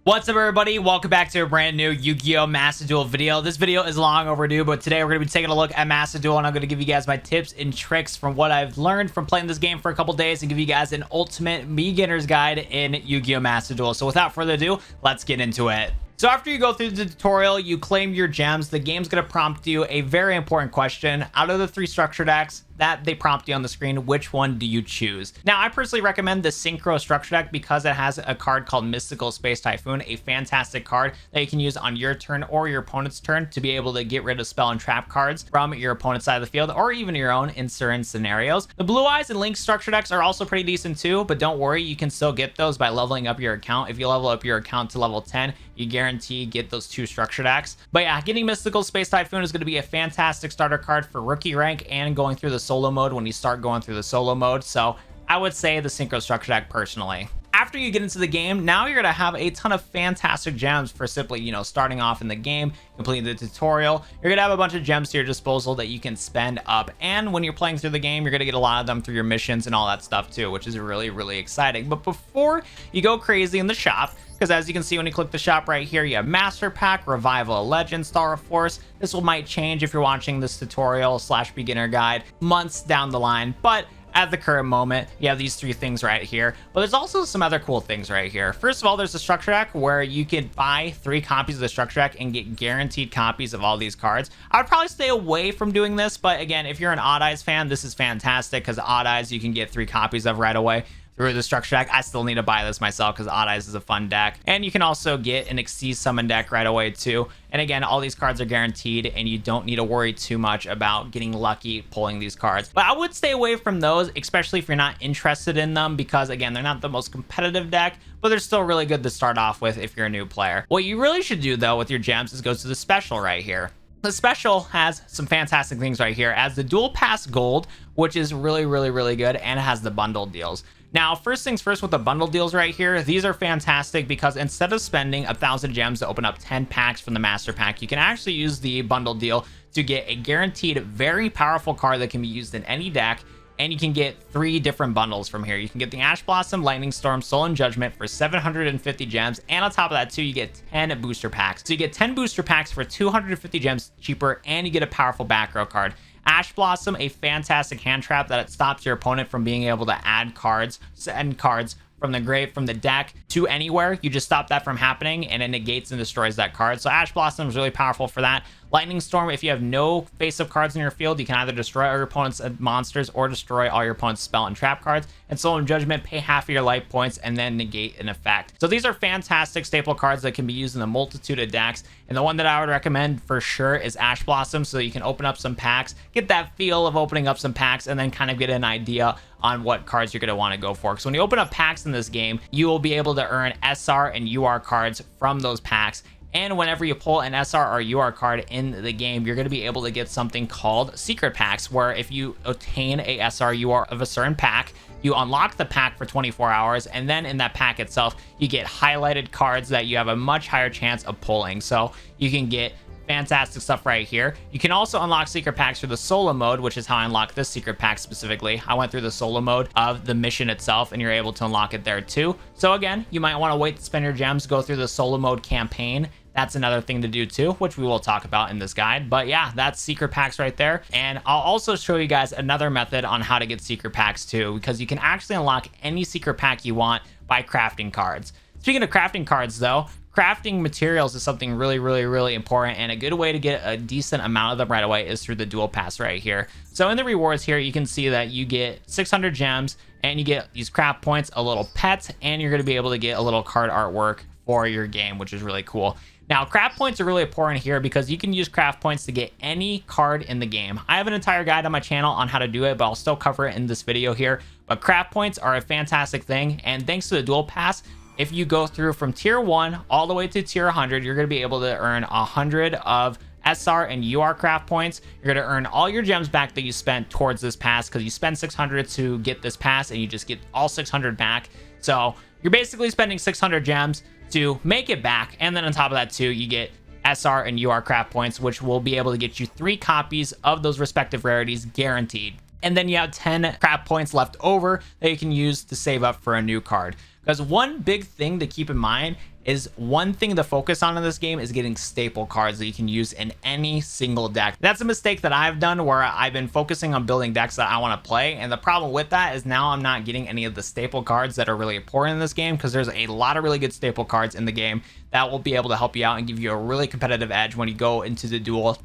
What's up, everybody? Welcome back to a brand new Yu-Gi-Oh! Master Duel video. This video is long overdue, but today we're going to be taking a look at Master Duel, and I'm going to give you guys my tips and tricks from what I've learned from playing this game for a couple days and give you guys an ultimate beginner's guide in Yu-Gi-Oh! Master Duel. So without further ado, let's get into it. So after you go through the tutorial, you claim your gems, the game's going to prompt you a very important question. Out of the 3 structure decks that they prompt you on the screen, which one do you choose? Now, I personally recommend the Synchro structure deck because it has a card called Mystical Space Typhoon, a fantastic card that you can use on your turn or your opponent's turn to be able to get rid of spell and trap cards from your opponent's side of the field or even your own in certain scenarios. The Blue Eyes and Link structure decks are also pretty decent too, but don't worry, you can still get those by leveling up your account. If you level up your account to level 10, you guarantee get those 2 structure decks. But yeah, getting Mystical Space Typhoon is going to be a fantastic starter card for rookie rank and going through the solo mode when you start going through the solo mode. So I would say the Synchro structure deck personally. After you get into the game, now you're going to have a ton of fantastic gems for simply, starting off in the game, completing the tutorial. You're going to have a bunch of gems to your disposal that you can spend up. And when you're playing through the game, you're going to get a lot of them through your missions and all that stuff too, which is really, really exciting. But before you go crazy in the shop, because as you can see when you click the shop right here, you have Master Pack, Revival, Legend, Star of Force. This might change if you're watching this tutorial / beginner guide months down the line, but at the current moment, you have these 3 things right here. But there's also some other cool things right here. First of all, there's a structure deck where you can buy 3 copies of the structure deck and get guaranteed copies of all these cards. I would probably stay away from doing this, but again, if you're an Odd Eyes fan, this is fantastic because Odd Eyes you can get 3 copies of right away through the structure deck. I still need to buy this myself because Odd Eyes is a fun deck. And you can also get an Exceed Summon deck right away too. And again, all these cards are guaranteed and you don't need to worry too much about getting lucky pulling these cards. But I would stay away from those, especially if you're not interested in them, because again, they're not the most competitive deck, but they're still really good to start off with if you're a new player. What you really should do though with your gems is go to the special right here. The special has some fantastic things right here as the Dual Pass Gold, which is really, really, really good, and it has the bundle deals. Now, first things first with the bundle deals right here, these are fantastic because instead of spending 1,000 gems to open up 10 packs from the Master Pack, you can actually use the bundle deal to get a guaranteed very powerful card that can be used in any deck. And you can get 3 different bundles from here. You can get the Ash Blossom, Lightning Storm, Soul and Judgment for 750 gems. And on top of that too, you get 10 booster packs. So you get 10 booster packs for 250 gems cheaper, and you get a powerful back row card. Ash Blossom, a fantastic hand trap that it stops your opponent from being able to add cards, send cards from the grave, from the deck to anywhere. You just stop that from happening and it negates and destroys that card. So Ash Blossom is really powerful for that. Lightning Storm, if you have no face-up cards in your field, you can either destroy all your opponent's monsters or destroy all your opponent's spell and trap cards. And Soul and Judgment, pay half of your life points and then negate an effect. So these are fantastic staple cards that can be used in a multitude of decks. And the one that I would recommend for sure is Ash Blossom, so you can open up some packs, get that feel of opening up some packs, and then kind of get an idea on what cards you're going to want to go for. So when you open up packs in this game, you will be able to earn SR and UR cards from those packs. And whenever you pull an SR or UR card in the game, you're going to be able to get something called secret packs, where if you obtain a SR UR of a certain pack, you unlock the pack for 24 hours, and then in that pack itself, you get highlighted cards that you have a much higher chance of pulling. So you can get fantastic stuff right here. You can also unlock secret packs through the solo mode, which is how I unlocked this secret pack specifically. I went through the solo mode of the mission itself, and you're able to unlock it there too. So again, you might want to wait to spend your gems, go through the solo mode campaign. That's another thing to do too, which we will talk about in this guide. But yeah, that's secret packs right there. And I'll also show you guys another method on how to get secret packs too, because you can actually unlock any secret pack you want by crafting cards. Speaking of crafting cards though, crafting materials is something really, really, really important, and a good way to get a decent amount of them right away is through the Dual Pass right here. So in the rewards here, you can see that you get 600 gems and you get these craft points, a little pet, and you're going to be able to get a little card artwork for your game, which is really cool. Now, craft points are really important here because you can use craft points to get any card in the game. I have an entire guide on my channel on how to do it, but I'll still cover it in this video here. But craft points are a fantastic thing, and thanks to the Dual Pass, if you go through from tier 1 all the way to tier 100, you're going to be able to earn 100 of SR and UR craft points. You're going to earn all your gems back that you spent towards this pass, because you spend 600 to get this pass and you just get all 600 back. So you're basically spending 600 gems to make it back, and then on top of that too, you get SR and UR craft points, which will be able to get you 3 copies of those respective rarities guaranteed. And then you have 10 craft points left over that you can use to save up for a new card. Because one big thing to keep in mind is one thing to focus on in this game is getting staple cards that you can use in any single deck. That's a mistake that I've done where I've been focusing on building decks that I want to play, and the problem with that is now I'm not getting any of the staple cards that are really important in this game, because there's a lot of really good staple cards in the game that will be able to help you out and give you a really competitive edge when you go into the duel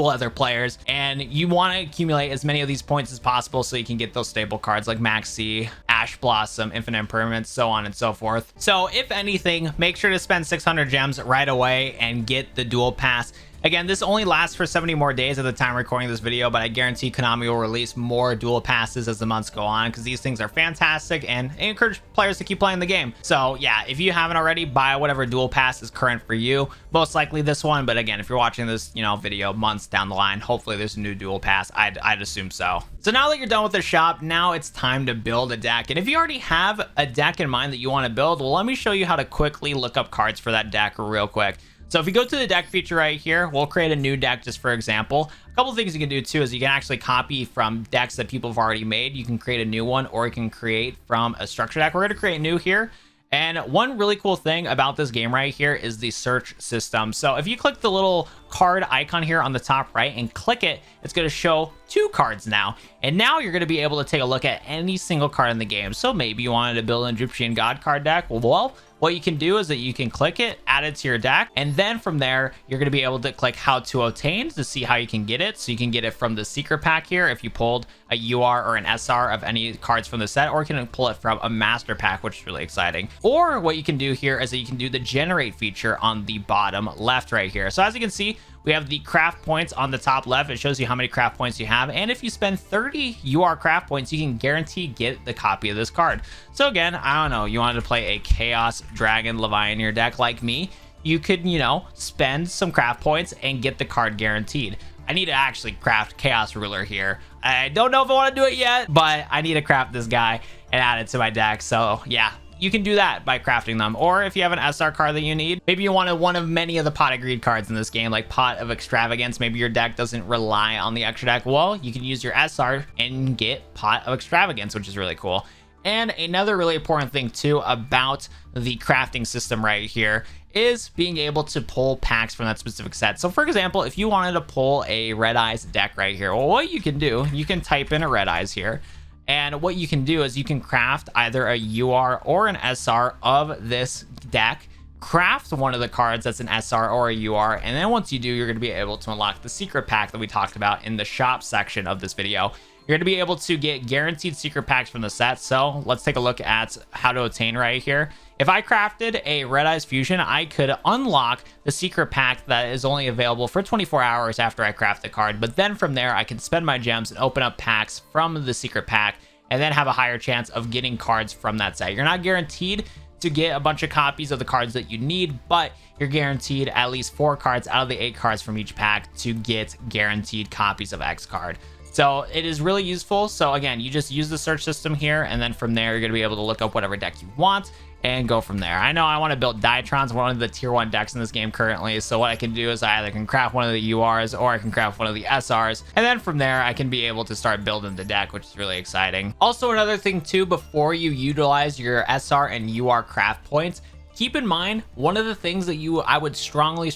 other players. And you want to accumulate as many of these points as possible so you can get those staple cards like Maxi, Ash Blossom, Infinite Impermanence, so on and so forth. So if anything, make sure to spend 600 gems right away and get the duel pass. Again, this only lasts for 70 more days at the time recording this video, but I guarantee Konami will release more duel passes as the months go on, because these things are fantastic and encourage players to keep playing the game. So yeah, if you haven't already, buy whatever duel pass is current for you. Most likely this one, but again, if you're watching this, video months down the line, hopefully there's a new duel pass. I'd assume so. So now that you're done with the shop, now it's time to build a deck. And if you already have a deck in mind that you want to build, well, let me show you how to quickly look up cards for that deck real quick. So if you go to the deck feature right here, we'll create a new deck just for example. A couple of things you can do too is you can actually copy from decks that people have already made. You can create a new one, or you can create from a structure deck. We're going to create new here. And one really cool thing about this game right here is the search system. So if you click the little card icon here on the top right and click it, it's going to show 2 cards now. And now you're going to be able to take a look at any single card in the game. So maybe you wanted to build an Egyptian God card deck. Well, what you can do is that you can click it, add it to your deck, and then from there, you're going to be able to click how to obtain to see how you can get it. So you can get it from the secret pack here if you pulled a UR or an SR of any cards from the set, or you can pull it from a master pack, which is really exciting. Or what you can do here is that you can do the generate feature on the bottom left right here. So as you can see, we have the craft points on the top left. It shows you how many craft points you have. And if you spend 30 UR craft points, you can guarantee get the copy of this card. So again, I don't know, you wanted to play a Chaos Dragon Leviathan in your deck like me, you could, spend some craft points and get the card guaranteed. I need to actually craft Chaos Ruler here. I don't know if I want to do it yet, but I need to craft this guy and add it to my deck. So yeah, you can do that by crafting them. Or if you have an SR card that you need, maybe you wanted one of many of the Pot of Greed cards in this game, like Pot of Extravagance. Maybe your deck doesn't rely on the extra deck. Well, you can use your SR and get Pot of Extravagance, which is really cool. And another really important thing too about the crafting system right here is being able to pull packs from that specific set. So for example, if you wanted to pull a Red Eyes deck right here, well, what you can do, you can type in a Red Eyes here. And what you can do is you can craft either a UR or an SR of this deck, craft one of the cards that's an SR or a UR, and then once you do, you're going to be able to unlock the secret pack that we talked about in the shop section of this video. You're going to be able to get guaranteed secret packs from the set. So let's take a look at how to obtain right here. If I crafted a Red Eyes Fusion, I could unlock the secret pack that is only available for 24 hours after I craft the card. But then from there, I can spend my gems and open up packs from the secret pack and then have a higher chance of getting cards from that set. You're not guaranteed to get a bunch of copies of the cards that you need, but you're guaranteed at least 4 cards out of the 8 cards from each pack to get guaranteed copies of X card. So it is really useful. So again, you just use the search system here, and then from there, you're going to be able to look up whatever deck you want and go from there. I know I want to build Diatron's, one of the tier 1 decks in this game currently. So what I can do is I either can craft one of the URs or I can craft one of the SRs. And then from there, I can be able to start building the deck, which is really exciting. Also, another thing too, before you utilize your SR and UR craft points, keep in mind, one of the things that I would strongly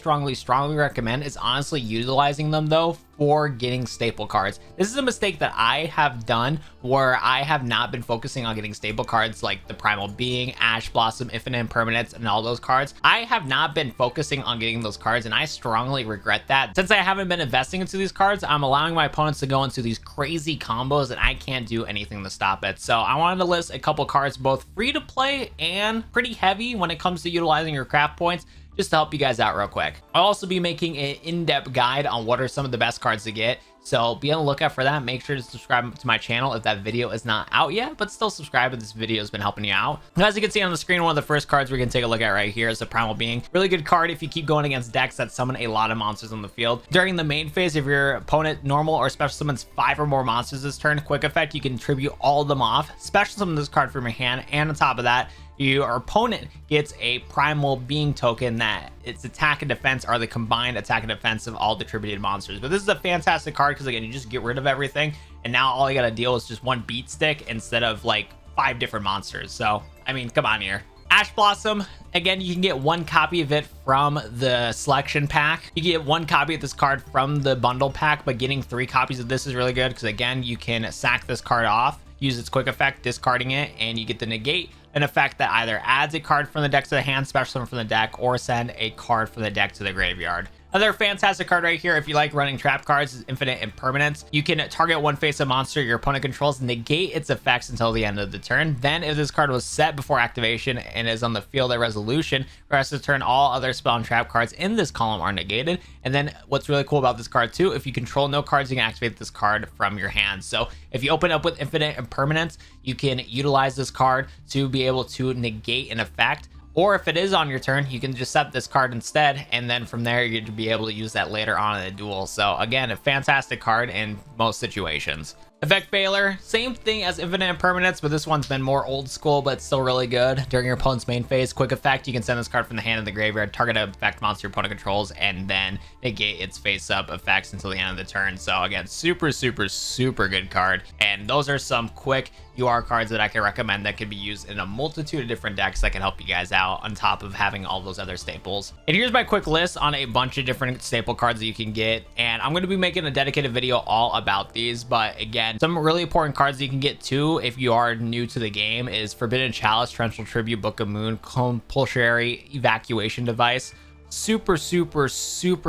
recommend is honestly utilizing them though for getting staple cards. This is a mistake that I have done where I have not been focusing on getting staple cards like the Primal Being, Ash Blossom, Infinite Impermanence, and all those cards. I have not been focusing on getting those cards, and I strongly regret that. Since I haven't been investing into these cards, I'm allowing my opponents to go into these crazy combos and I can't do anything to stop it. So I wanted to list a couple cards, both free to play and pretty heavy when it comes to utilizing your craft points, just to help you guys out real quick. I'll also be making an in-depth guide on what are some of the best cards to get. So be on the lookout for that. Make sure to subscribe to my channel if that video is not out yet, but still subscribe if this video has been helping you out. And as you can see on the screen, one of the first cards we're going to take a look at right here is the Primal Being. Really good card if you keep going against decks that summon a lot of monsters on the field. During the main phase, if your opponent normal or special summons 5 or more monsters this turn, quick effect, you can tribute all of them off. Special summon this card from your hand, and on top of that, your opponent gets a Primal Being token that its attack and defense are the combined attack and defense of all the tributed monsters. But this is a fantastic card because again, you just get rid of everything, and now all you gotta deal is just one beat stick instead of like 5 different monsters. So I mean, come on here. Ash Blossom, again, you can get 1 copy of it from the selection pack. You get 1 copy of this card from the bundle pack, but getting 3 copies of this is really good because, again, you can sack this card off, use its quick effect, discarding it, and you get to negate an effect that either adds a card from the deck to the hand, special summon from the deck, or send a card from the deck to the graveyard. Another fantastic card right here, if you like running trap cards, is Infinite Impermanence. You can target one face-up monster your opponent controls, negate its effects until the end of the turn. Then, if this card was set before activation and is on the field at resolution, for us to turn, all other spell and trap cards in this column are negated. And then, what's really cool about this card too, if you control no cards, you can activate this card from your hand. So, if you open up with Infinite Impermanence, you can utilize this card to be able to negate an effect. Or if it is on your turn, you can just set this card instead, and then from there you'd be able to use that later on in a duel. So again, a fantastic card in most situations. Effect Failure, same thing as Infinite Impermanence, but this one's been more old school, but still really good. During your opponent's main phase, quick effect, you can send this card from the hand to the graveyard, target an effect monster your opponent controls, and then negate its face-up effects until the end of the turn. So again, super good card. And those are some quick UR cards that I can recommend that could be used in a multitude of different decks that can help you guys out on top of having all those other staples. And here's my quick list on a bunch of different staple cards that you can get. And I'm going to be making a dedicated video all about these, but again, some really important cards that you can get too if you are new to the game is Forbidden Chalice, Torrential Tribute, Book of Moon, Compulsory Evacuation Device. Super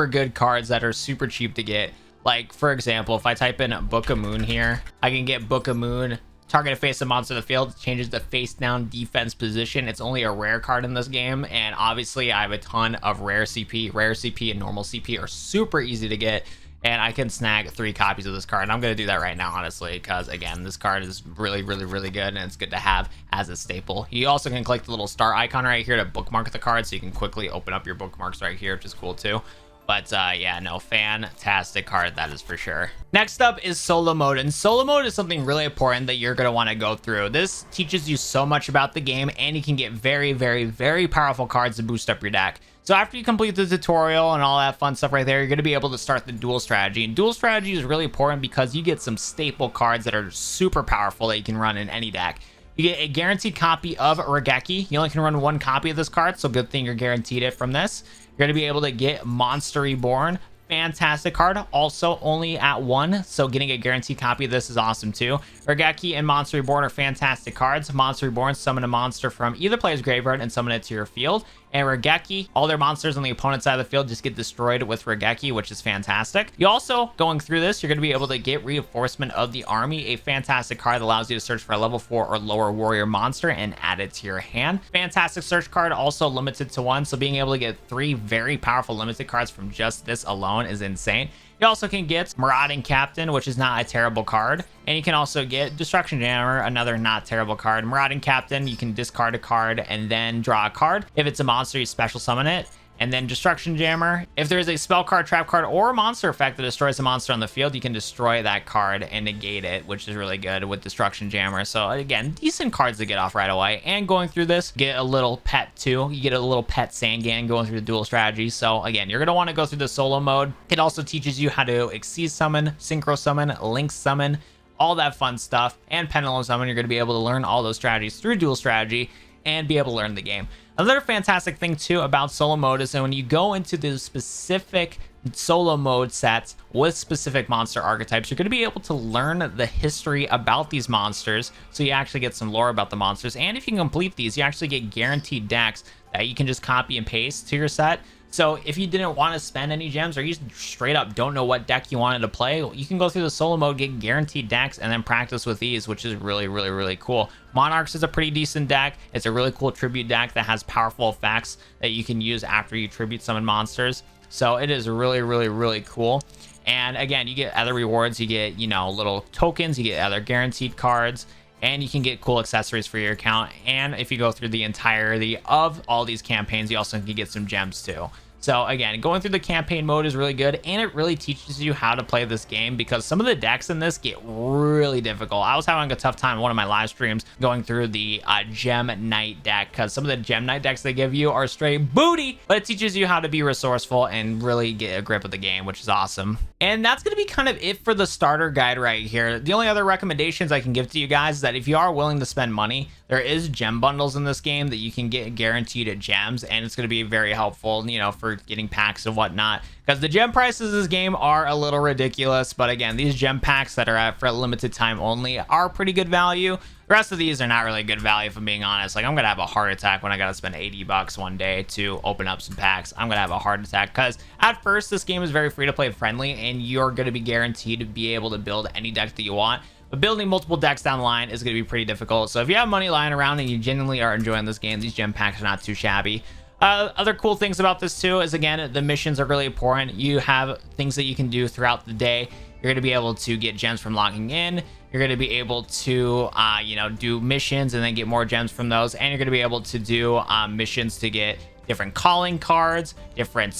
good cards that are super cheap to get. Like, for example, if I type in Book of Moon here, I can get Book of Moon. Target a face-up monster in the field, changes the face-down defense position. It's only a rare card in this game, and obviously I have a ton of rare CP. Rare CP and normal CP are super easy to get, and I can snag 3 copies of this card. And I'm going to do that right now, honestly, because, again, this card is really good, and it's good to have as a staple. You also can click the little star icon right here to bookmark the card, so you can quickly open up your bookmarks right here, which is cool, too. But yeah, no, fantastic card, that is for sure. Next up is solo mode, and solo mode is something really important that you're going to want to go through. This teaches you so much about the game, and you can get very powerful cards to boost up your deck. So after you complete the tutorial and all that fun stuff right there, you're going to be able to start the duel strategy. And duel strategy is really important because you get some staple cards that are super powerful that you can run in any deck. You get a guaranteed copy of Regeki. You only can run 1 copy of this card, so good thing you're guaranteed it from this. You're going to be able to get Monster Reborn. Fantastic card, also only at 1, so getting a guaranteed copy of this is awesome too. Regeki and Monster Reborn are fantastic cards. Monster Reborn, summon a monster from either player's graveyard and summon it to your field. And Regeki, all their monsters on the opponent's side of the field just get destroyed with Regeki, which is fantastic. You also, going through this, you're going to be able to get Reinforcement of the Army, a fantastic card that allows you to search for a level 4 or lower warrior monster and add it to your hand. Fantastic search card, also limited to 1, so being able to get 3 very powerful limited cards from just this alone is insane. You also can get Marauding Captain, which is not a terrible card. And you can also get Destruction Jammer, another not terrible card. Marauding Captain, you can discard a card and then draw a card. If it's a monster, you special summon it. And then Destruction Jammer, if there is a spell card, trap card, or a monster effect that destroys a monster on the field, you can destroy that card and negate it, which is really good with Destruction Jammer. So again, decent cards to get off right away. And going through this, get a little pet too. You get a little pet Sangan going through the duel strategy. So again, you're going to want to go through the solo mode. It also teaches you how to Exceed Summon, Synchro Summon, Link Summon, all that fun stuff. And Pendulum Summon, you're going to be able to learn all those strategies through duel strategy and be able to learn the game. Another fantastic thing too about solo mode is that when you go into the specific solo mode sets with specific monster archetypes, you're going to be able to learn the history about these monsters, so you actually get some lore about the monsters. And if you can complete these, you actually get guaranteed decks that you can just copy and paste to your set. So if you didn't want to spend any gems, or you straight up don't know what deck you wanted to play, you can go through the solo mode, get guaranteed decks, and then practice with these, which is really cool. Monarchs is a pretty decent deck. It's a really cool tribute deck that has powerful effects that you can use after you tribute summon monsters. So it is really cool. And again, you get other rewards. You get, you know, little tokens. You get other guaranteed cards. And you can get cool accessories for your account. And if you go through the entirety of all these campaigns, you also can get some gems too. So again, going through the campaign mode is really good, and it really teaches you how to play this game, because some of the decks in this get really difficult. I was having a tough time in one of my live streams going through the Gem Knight deck, because some of the Gem Knight decks they give you are straight booty, but it teaches you how to be resourceful and really get a grip of the game, which is awesome. And that's going to be kind of it for the starter guide right here. The only other recommendations I can give to you guys is that if you are willing to spend money, there is gem bundles in this game that you can get guaranteed at gems, and it's going to be very helpful, you know, for getting packs and whatnot, because the gem prices of this game are a little ridiculous. But again, these gem packs that are at for a limited time only are pretty good value. The rest of these are not really good value, if I'm being honest. Like, I'm going to have a heart attack when I got to spend 80 bucks one day to open up some packs. I'm going to have a heart attack because at first this game is very free to play friendly, and you're going to be guaranteed to be able to build any deck that you want. But building multiple decks down the line is going to be pretty difficult. So if you have money lying around and you genuinely are enjoying this game, these gem packs are not too shabby. Other cool things about this too is, again, the missions are really important. You have things that you can do throughout the day. You're going to be able to get gems from logging in. You're going to be able to, you know, do missions and then get more gems from those. And you're going to be able to do missions to get different calling cards, different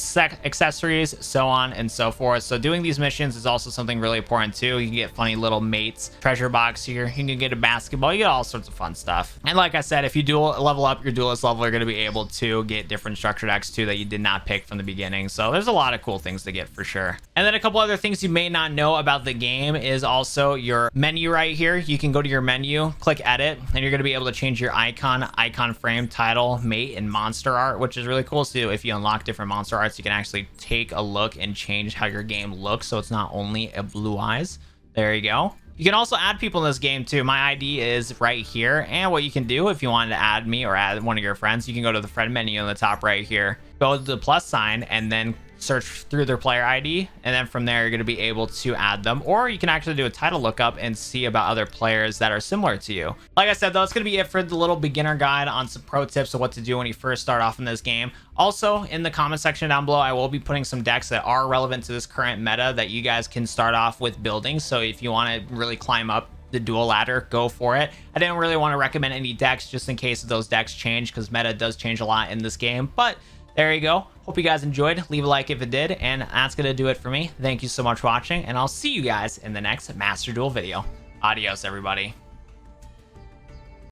accessories, so on and so forth. So doing these missions is also something really important too. You can get funny little mates, treasure box here. You can get a basketball. You get all sorts of fun stuff. And like I said, if you level up your duelist level, you're going to be able to get different structure decks too that you did not pick from the beginning. So there's a lot of cool things to get for sure. And then a couple other things you may not know about the game is also your menu right here. You can go to your menu, click edit, and you're going to be able to change your icon frame, title, mate, and monster art, which is really cool. So if you unlock different monster arts, you can actually take a look and change how your game looks, so it's not only a blue eyes. There you go. You can also add people in this game too. My ID is right here, and what you can do if you wanted to add me or add one of your friends, you can go to the friend menu in the top right here, go to the plus sign, and then search through their player ID, and then from there you're going to be able to add them, or you can actually do a title lookup and see about other players that are similar to you. Like I said though, it's going to be it for the little beginner guide on some pro tips of what to do when you first start off in this game. Also, in the comment section down below, I will be putting some decks that are relevant to this current meta that you guys can start off with building. So if you want to really climb up the duel ladder, go for it. I didn't really want to recommend any decks just in case those decks change, because meta does change a lot in this game. But there you go. Hope you guys enjoyed. Leave a like if it did, and that's gonna do it for me. Thank you so much for watching, and I'll see you guys in the next Master Duel video. Adios, everybody.